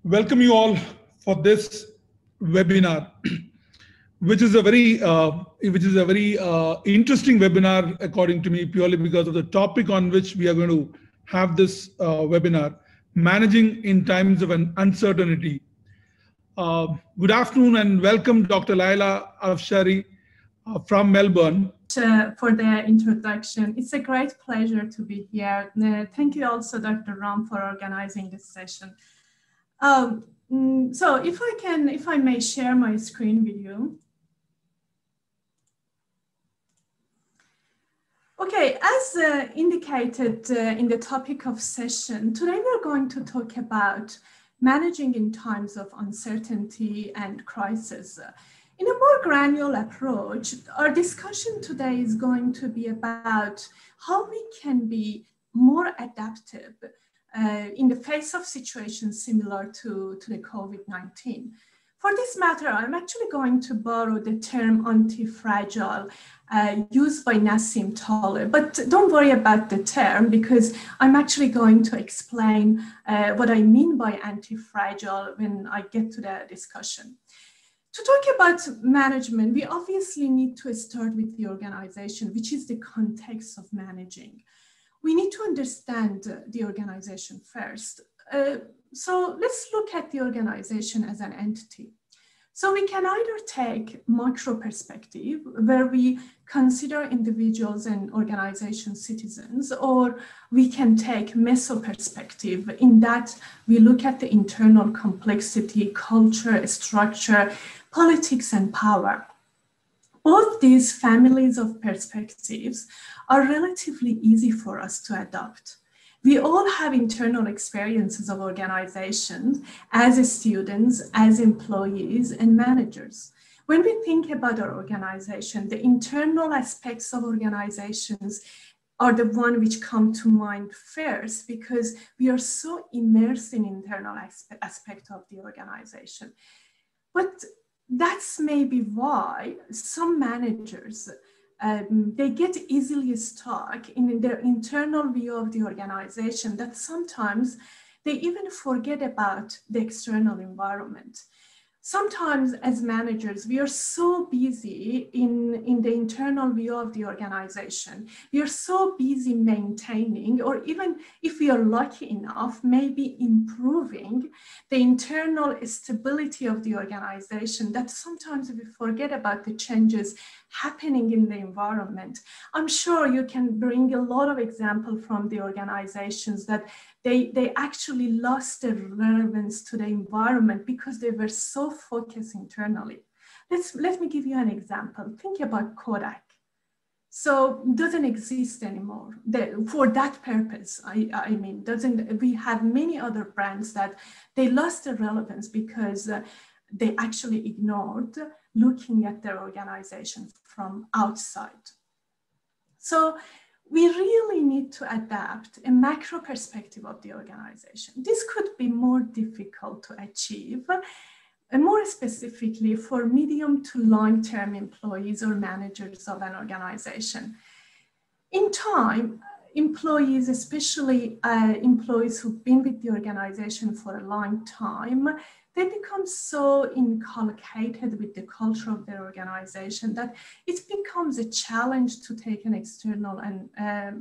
Welcome you all for this webinar, which is a very interesting webinar according to me, purely because of the topic on which we are going to have this webinar: managing in times of an uncertainty. Good afternoon and welcome, Dr. LEILA AFSHARI from Melbourne. For the introduction. It's a great pleasure to be here. Thank you also, Dr. Ram, for organizing this session. So if I may share my screen with you. Okay, as indicated in the topic of session, today we're going to talk about managing in times of uncertainty and crisis. In a more granular approach, our discussion today is going to be about how we can be more adaptive in the face of situations similar to the COVID-19. For this matter, I'm actually going to borrow the term anti-fragile used by Nassim Taleb, but don't worry about the term because I'm actually going to explain what I mean by anti-fragile when I get to the discussion. To talk about management, we obviously need to start with the organization, which is the context of managing. We need to understand the organization first. So let's look at the organization as an entity. So we can either take macro perspective, where we consider individuals and organization citizens, or we can take meso perspective, in that we look at the internal complexity, culture, structure, politics, and power. Both these families of perspectives are relatively easy for us to adopt. We all have internal experiences of organizations as students, as employees, and managers. When we think about our organization, the internal aspects of organizations are the one which come to mind first because we are so immersed in internal aspect of the organization. But that's maybe why some managers they get easily stuck in their internal view of the organization that sometimes they even forget about the external environment. Sometimes as managers, we are so busy in the internal view of the organization. We are so busy maintaining, or even if we are lucky enough, maybe improving the internal stability of the organization, that sometimes we forget about the changes happening in the environment. I'm sure you can bring a lot of examples from the organizations that they actually lost their relevance to the environment because they were so focused internally. Let me give you an example. Think about Kodak. So it doesn't exist anymore. For that purpose, I mean, we have many other brands that they lost their relevance because they actually ignored looking at their organization from outside. So we really need to adapt a macro perspective of the organization. This could be more difficult to achieve, and more specifically for medium to long-term employees or managers of an organization. In time, employees, especially employees who've been with the organization for a long time, they become so inculcated with the culture of their organization that it becomes a challenge to take an external and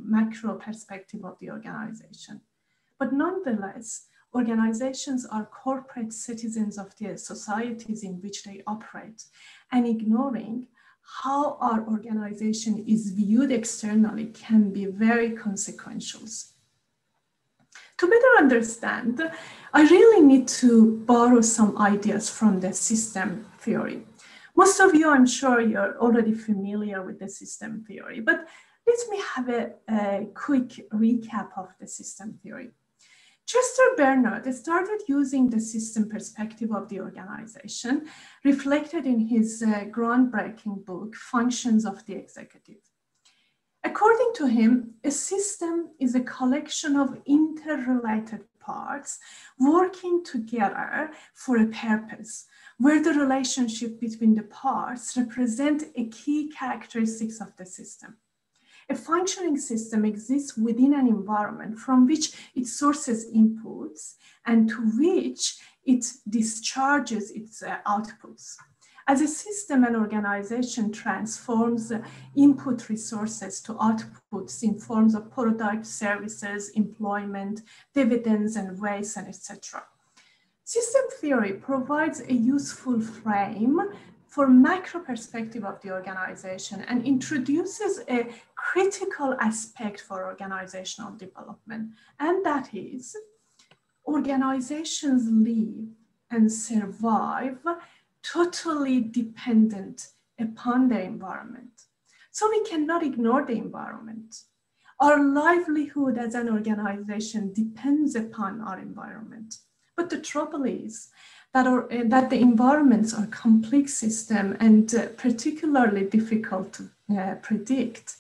macro perspective of the organization. But nonetheless, organizations are corporate citizens of the societies in which they operate, and ignoring how our organization is viewed externally can be very consequential. To better understand, I really need to borrow some ideas from the system theory. Most of you, I'm sure you're already familiar with the system theory, but let me have a quick recap of the system theory. Chester Bernard started using the system perspective of the organization, reflected in his groundbreaking book, Functions of the Executive. According to him, a system is a collection of interrelated parts working together for a purpose, where the relationship between the parts represent a key characteristics of the system. A functioning system exists within an environment from which it sources inputs and to which it discharges its outputs. As a system, an organization transforms input resources to outputs in forms of products, services, employment, dividends, and waste, and etc. System theory provides a useful frame for macro perspective of the organization and introduces a critical aspect for organizational development, and that is organizations live and survive totally dependent upon the environment. So we cannot ignore the environment. Our livelihood as an organization depends upon our environment. But the trouble is that the environments are complex systems and particularly difficult to predict.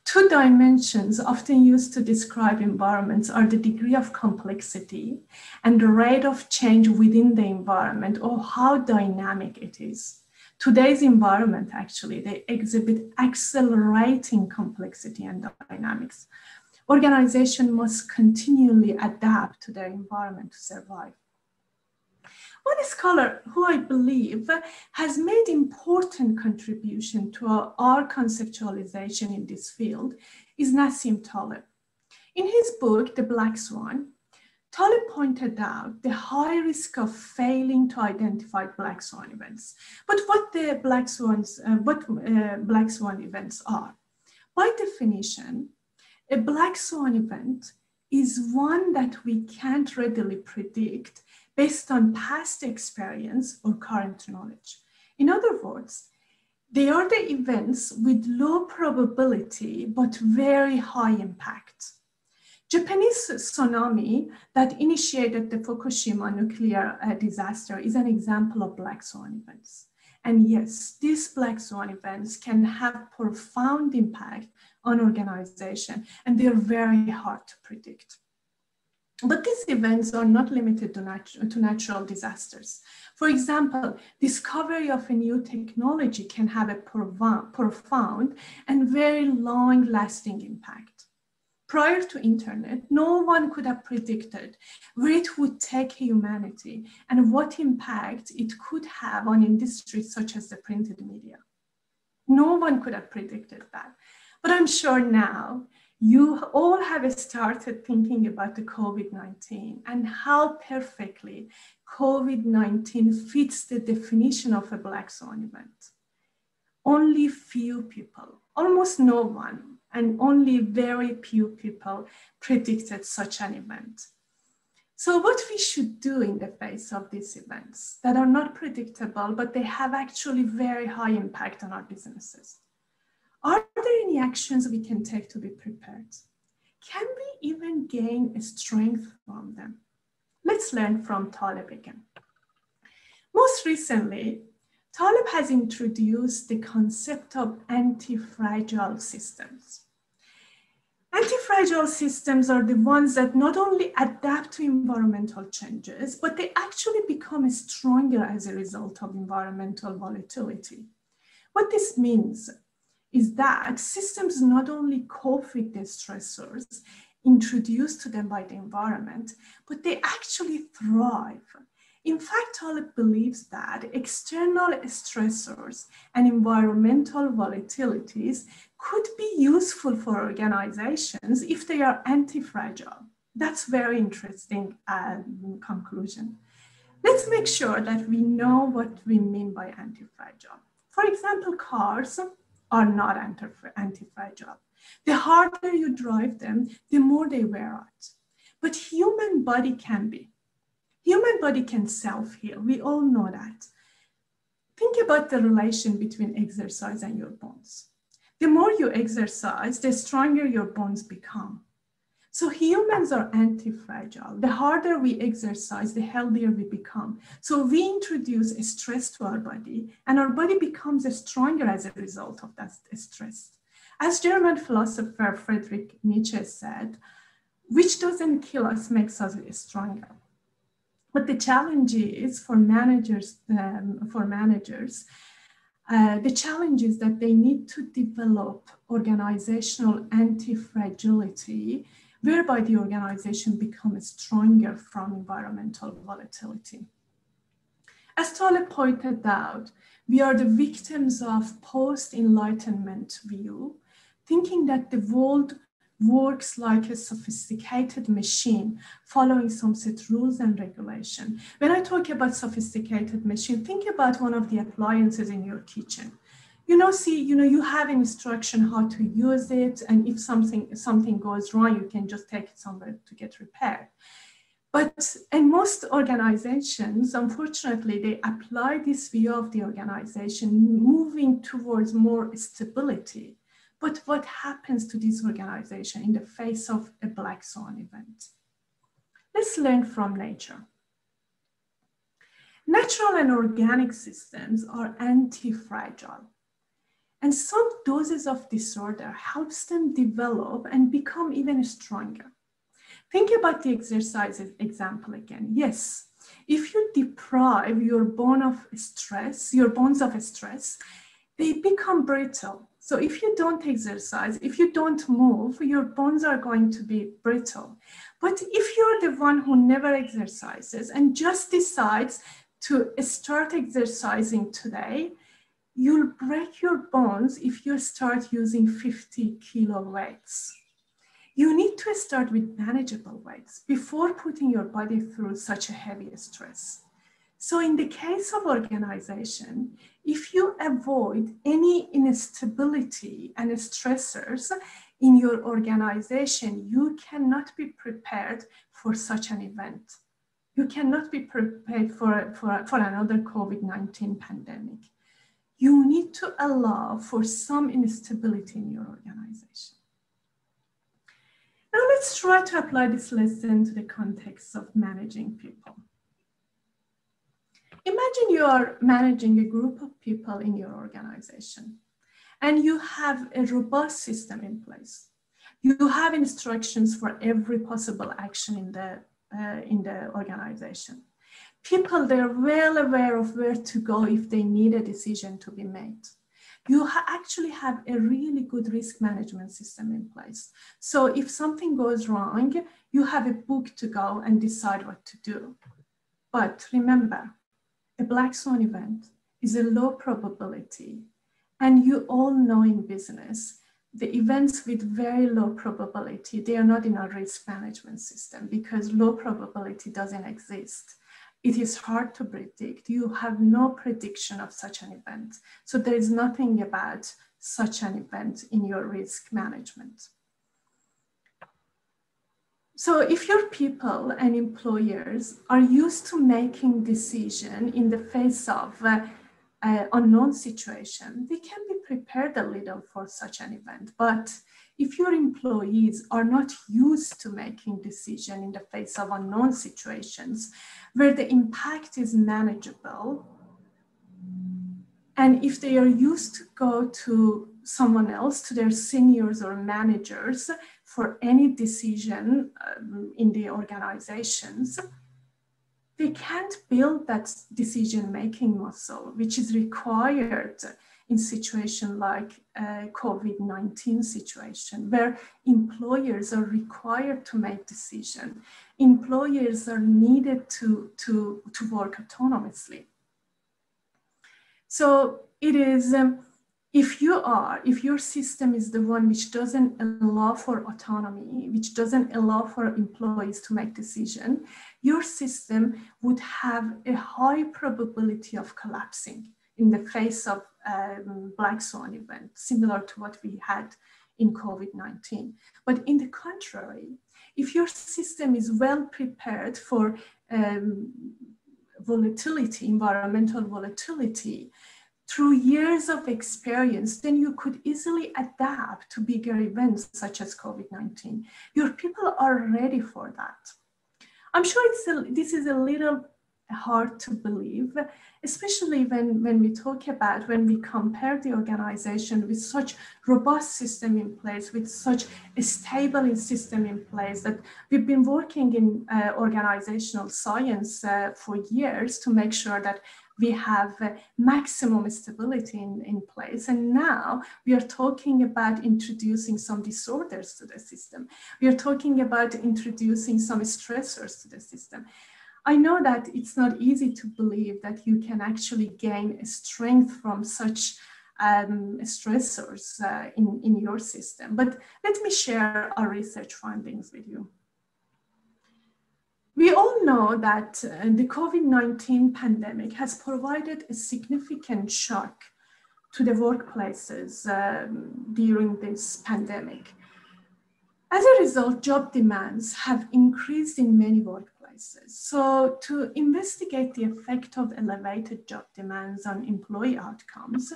Two dimensions often used to describe environments are the degree of complexity and the rate of change within the environment, or how dynamic it is. Today's environment, actually, they exhibit accelerating complexity and dynamics. Organizations must continually adapt to their environment to survive. One scholar who I believe has made important contribution to our conceptualization in this field is Nassim Taleb. In his book, The Black Swan, Taleb pointed out the high risk of failing to identify black swan events. But what black swan events are? By definition, a black swan event is one that we can't readily predict based on past experience or current knowledge. In other words, they are the events with low probability but very high impact. Japanese tsunami that initiated the Fukushima nuclear disaster is an example of black swan events. And yes, these black swan events can have profound impact on organization, and they're very hard to predict. But these events are not limited to natural disasters. For example, discovery of a new technology can have a profound and very long-lasting impact. Prior to internet, no one could have predicted where it would take humanity and what impact it could have on industries such as the printed media. No one could have predicted that. But I'm sure now, you all have started thinking about the COVID-19 and how perfectly COVID-19 fits the definition of a black swan event. Only few people, almost no one, and only very few people predicted such an event. So what we should do in the face of these events that are not predictable, but they have actually very high impact on our businesses? Are there any actions we can take to be prepared? Can we even gain a strength from them? Let's learn from Taleb again. Most recently, Taleb has introduced the concept of anti-fragile systems. Anti-fragile systems are the ones that not only adapt to environmental changes, but they actually become stronger as a result of environmental volatility. What this means is that systems not only cope with the stressors introduced to them by the environment, but they actually thrive. In fact, Taleb believes that external stressors and environmental volatilities could be useful for organizations if they are anti-fragile. That's very interesting conclusion. Let's make sure that we know what we mean by anti-fragile. For example, cars are not anti-fragile. The harder you drive them, the more they wear out. But human body can be. Human body can self-heal. We all know that. Think about the relation between exercise and your bones. The more you exercise, the stronger your bones become. So humans are anti-fragile. The harder we exercise, the healthier we become. So we introduce a stress to our body, and our body becomes stronger as a result of that stress. As German philosopher Friedrich Nietzsche said, which doesn't kill us makes us stronger. But the challenge is for managers, the challenge is that they need to develop organizational anti-fragility, whereby the organization becomes stronger from environmental volatility. As Tolle pointed out, we are the victims of post-Enlightenment view, thinking that the world works like a sophisticated machine following some set rules and regulation. When I talk about sophisticated machine, think about one of the appliances in your kitchen. You have instruction how to use it, and if something goes wrong, you can just take it somewhere to get repaired. But in most organizations, unfortunately, they apply this view of the organization moving towards more stability. But what happens to this organization in the face of a black swan event? Let's learn from nature. Natural and organic systems are anti-fragile. And some doses of disorder helps them develop and become even stronger. Think about the exercise example again. Yes, if you deprive your bones of stress, they become brittle. So if you don't exercise, if you don't move, your bones are going to be brittle. But if you're the one who never exercises and just decides to start exercising today, you'll break your bones if you start using 50 kilo weights. You need to start with manageable weights before putting your body through such a heavy stress. So in the case of organization, if you avoid any instability and stressors in your organization, you cannot be prepared for such an event. You cannot be prepared for another COVID-19 pandemic. You need to allow for some instability in your organization. Now let's try to apply this lesson to the context of managing people. Imagine you are managing a group of people in your organization and you have a robust system in place. You have instructions for every possible action in the organization. People, they're well aware of where to go if they need a decision to be made. You actually have a really good risk management system in place. So if something goes wrong, you have a book to go and decide what to do. But remember, a black swan event is a low probability. And you all know in business, the events with very low probability, they are not in our risk management system because low probability doesn't exist. It is hard to predict. You have no prediction of such an event. So there is nothing about such an event in your risk management. So if your people and employers are used to making decisions in the face of unknown situation, they can be prepared a little for such an event. But if your employees are not used to making decisions in the face of unknown situations where the impact is manageable, and if they are used to go to someone else, to their seniors or managers for any decision in the organizations, they can't build that decision-making muscle, which is required in situation like a COVID-19 situation, where employers are required to make decisions. Employers are needed to work autonomously. So it is, if your system is the one which doesn't allow for autonomy, which doesn't allow for employees to make decisions, your system would have a high probability of collapsing in the face of black swan event, similar to what we had in COVID-19. But in the contrary, if your system is well prepared for volatility, environmental volatility, through years of experience, then you could easily adapt to bigger events such as COVID-19. Your people are ready for that. I'm sure this is a little hard to believe, especially when we compare the organization with such robust system in place, with such a stable system in place that we've been working in organizational science for years to make sure that we have maximum stability in place. And now we are talking about introducing some disorders to the system. We are talking about introducing some stressors to the system. I know that it's not easy to believe that you can actually gain strength from such stressors in your system. But let me share our research findings with you. We all know that the COVID-19 pandemic has provided a significant shock to the workplaces during this pandemic. As a result, job demands have increased in many workplaces. So to investigate the effect of elevated job demands on employee outcomes,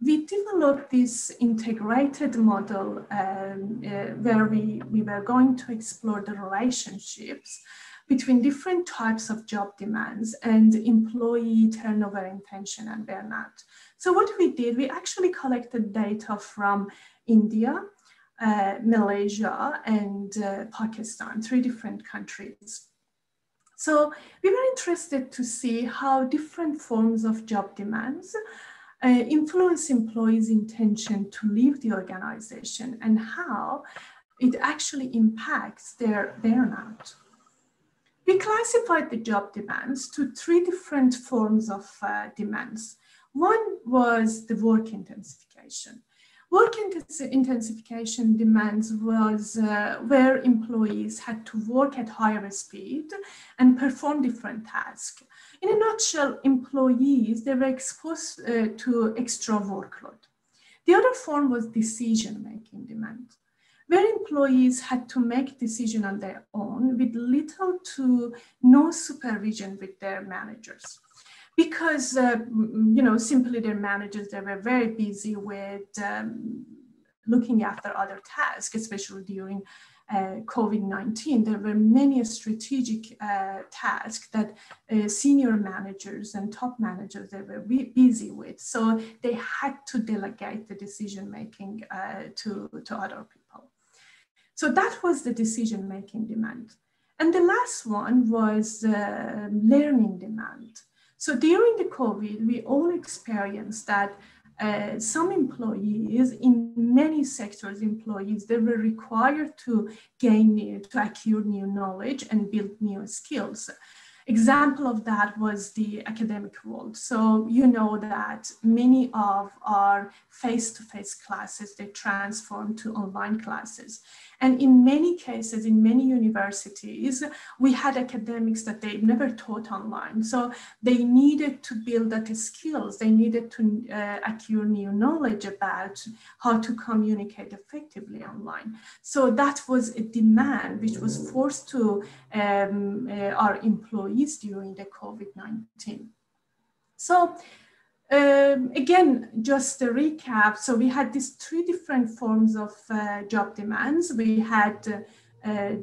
we developed this integrated model where we were going to explore the relationships between different types of job demands and employee turnover, intention, and burnout. So what we did, we actually collected data from India, Malaysia, and Pakistan, 3 different countries. So we were interested to see how different forms of job demands influence employees' intention to leave the organization and how it actually impacts their burnout. We classified the job demands to 3 different forms of demands. One was the work intensification. Work intensification demands was where employees had to work at higher speed and perform different tasks. In a nutshell, employees, they were exposed to extra workload. The other form was decision-making demand, where employees had to make decisions on their own with little to no supervision with their managers. Because, simply their managers, they were very busy with looking after other tasks, especially during COVID-19. There were many strategic tasks that senior managers and top managers, they were busy with. So they had to delegate the decision-making to other people. So that was the decision-making demand. And the last one was learning demand. So during the COVID, we all experienced that some employees in many sectors, they were required to acquire new knowledge and build new skills. Example of that was the academic world. So you know that many of our face-to-face classes, they transformed to online classes. And in many cases, in many universities, we had academics that they never taught online. So they needed to build that skills. They needed to acquire new knowledge about how to communicate effectively online. So that was a demand which was forced to our employees during the COVID-19. So again, just a recap. So we had these 3 different forms of job demands. We had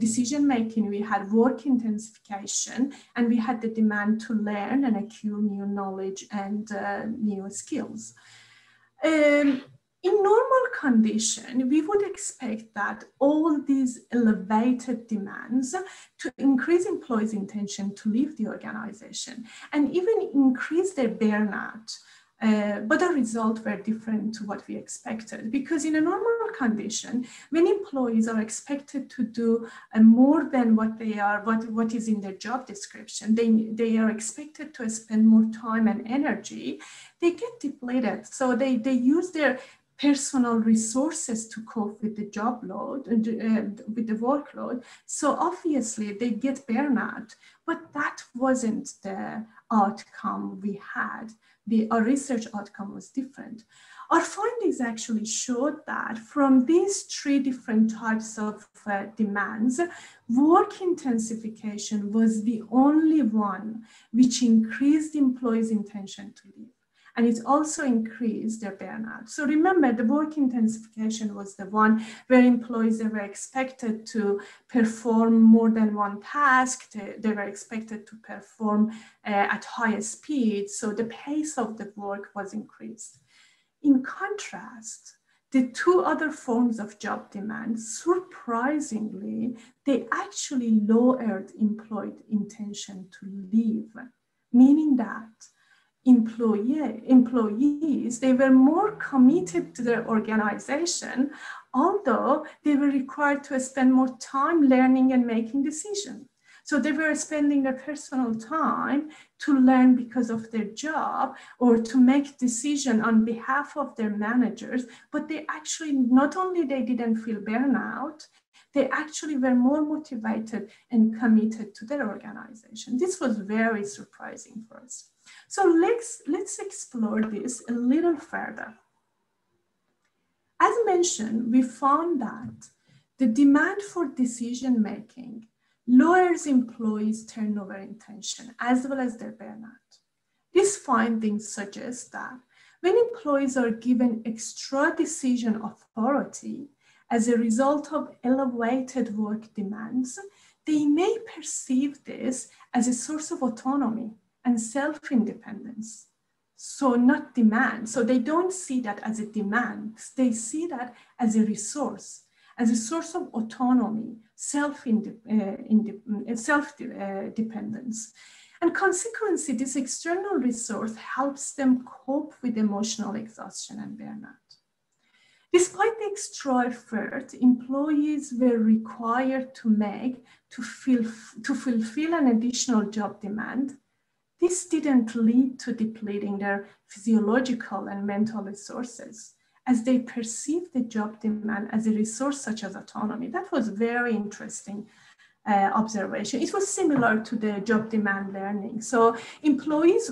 decision-making, we had work intensification, and we had the demand to learn and acquire new knowledge and new skills. In normal condition, we would expect that all these elevated demands to increase employees' intention to leave the organization and even increase their burnout. But the results were different to what we expected, because in a normal condition, when employees are expected to do more than what is in their job description, they are expected to spend more time and energy, they get depleted. So they use their personal resources to cope with the job load and with the workload. So obviously they get burnout, but that wasn't the outcome we had. Our research outcome was different. Our findings actually showed that from these 3 different types of demands, work intensification was the only one which increased employees' intention to leave. And it also increased their burnout. So remember, the work intensification was the one where employees, they were expected to perform more than one task. They were expected to perform at higher speed. So the pace of the work was increased. In contrast, the 2 other forms of job demand, surprisingly, they actually lowered employee intention to leave, meaning that employees, they were more committed to their organization, although they were required to spend more time learning and making decisions. So they were spending their personal time to learn because of their job or to make decisions on behalf of their managers, but they actually, not only they didn't feel burnout, they actually were more motivated and committed to their organization. This was very surprising for us. So let's explore this a little further. As mentioned, we found that the demand for decision-making lowers employees' turnover intention as well as their burnout. These findings suggest that when employees are given extra decision authority as a result of elevated work demands, they may perceive this as a source of autonomy and self-independence. So not demand. So they don't see that as a demand. They see that as a resource of autonomy, self-dependence. And consequently, this external resource helps them cope with emotional exhaustion and burnout. Despite the extra effort employees were required to make to fulfill an additional job demand, this didn't lead to depleting their physiological and mental resources, as they perceived the job demand as a resource such as autonomy. That was very interesting observation. It was similar to the job demand learning. So employees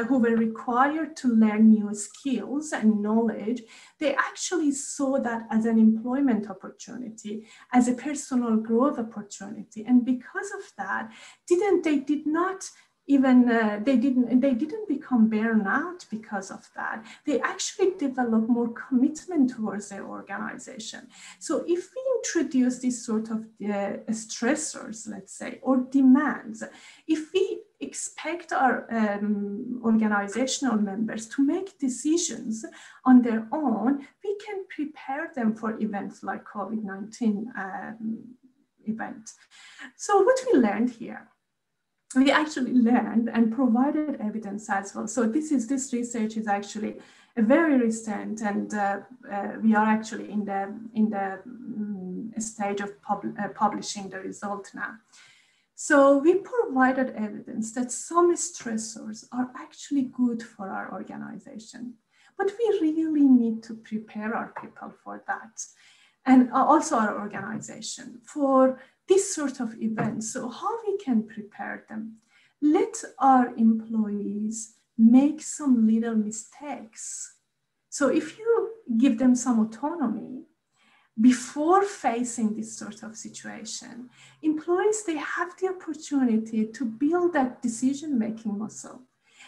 who were required to learn new skills and knowledge, they actually saw that as an employment opportunity, as a personal growth opportunity. And because of that, they didn't become burnout because of that. They actually developed more commitment towards their organization. So if we introduce this sort of stressors, let's say, or demands, if we expect our organizational members to make decisions on their own, we can prepare them for events like COVID-19 event. So what we learned here, we actually learned and provided evidence as well. So this research is actually very recent, and we are actually in the stage of publishing the result now. So we provided evidence that some stressors are actually good for our organization, but we really need to prepare our people for that, and also our organization for this sort of events. So how we can prepare them? Let our employees make some little mistakes. So if you give them some autonomy before facing this sort of situation, employees, they have the opportunity to build that decision-making muscle.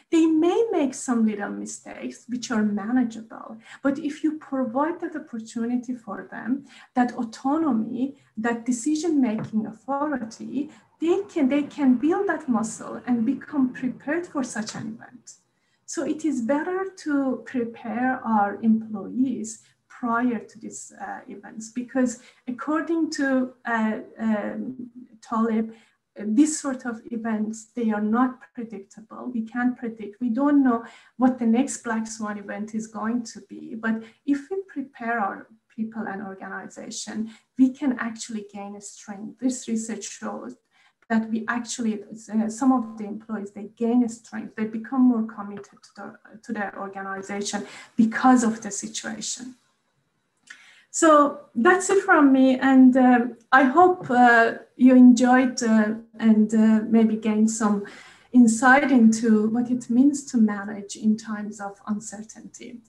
They may make some little mistakes, which are manageable, but if you provide that opportunity for them, that autonomy, that decision-making authority, they can build that muscle and become prepared for such an event. So it is better to prepare our employees prior to these events, because according to Taleb, this sort of events, they are not predictable. We can't predict. We don't know what the next Black Swan event is going to be. But if we prepare our people and organization, we can actually gain a strength. This research shows that we actually, some of the employees, they gain a strength. They become more committed to their organization because of the situation. So that's it from me, and I hope you enjoyed and maybe gained some insight into what it means to manage in times of uncertainty.